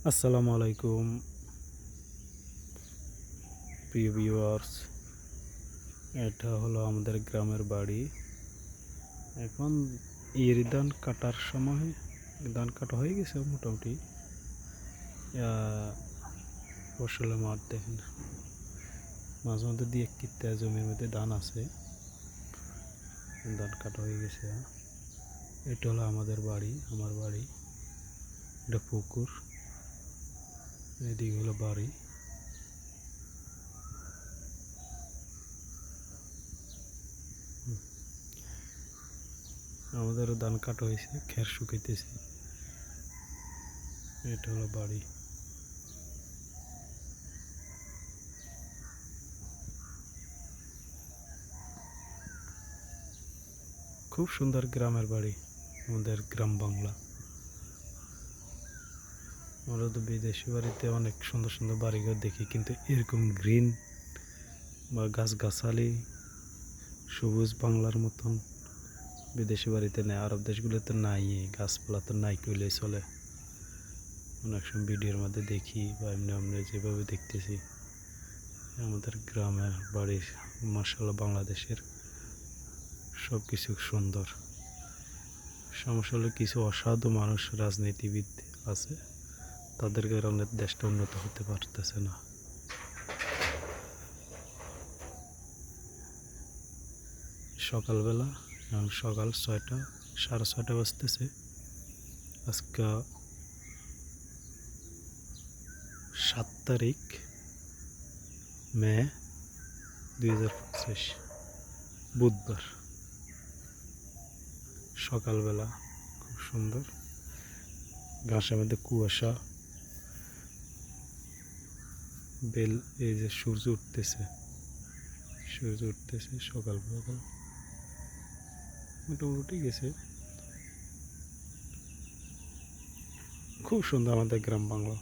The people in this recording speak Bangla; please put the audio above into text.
আসসালামু আলাইকুম প্রিয় ভিউয়ার্স। এটা হলো আমাদের গ্রামের বাড়ি। এখন ধান কাটার সময়, ধান কাটা হয়ে গেছে মোটামুটি। ফসলের মাঠ দেখেন, মাঝে মধ্যে দিয়ে কিত্তা জমির মধ্যে ধান আছে, ধান কাটা হয়ে গেছে। এটা হলো আমাদের বাড়ি, আমার বাড়ি। এটা পুকুর, এদিকে হলো বাড়ি। আমাদেরও ধান কাটা হয়েছে, খের শুকাইতেছি। এটা হলো বাড়ি। খুব সুন্দর গ্রামের বাড়ি, আমাদের গ্রাম বাংলা। আমরা তো বিদেশি বাড়িতে অনেক সুন্দর সুন্দর বাড়িঘর দেখি, কিন্তু এরকম গ্রিন বা গাছগাছালি সবুজ বাংলার মতন বিদেশি বাড়িতে নেই। আরব দেশগুলোতে নাই, গাছপালা তো নাই কইলেই চলে। অনেক সময় ভিডিওর মধ্যে দেখি বা এমনি আমরা যেভাবে দেখতেছি, আমাদের গ্রামের বাড়ির মাশাআল্লাহ বাংলাদেশের সব কিছু সুন্দর। সমস্যা হলো কিছু অসাধু মানুষ, রাজনীতিবিদ আছে, তাদের কারণে দেশটা উন্নত হতে পারতেছে না। সকালবেলা, সকাল 6টা, 6:30 বাজতেছে। আজকে 7 তারিখ মে 2025, বুধবার। সকালবেলা খুব সুন্দর, ঘাসের মধ্যে কুয়াশা, বেল, এই যে সূর্য উঠতেছে, সূর্য উঠতেছে সকালবেলা, মোটামুটি গেছে। খুব সুন্দর আমাদের গ্রাম বাংলা।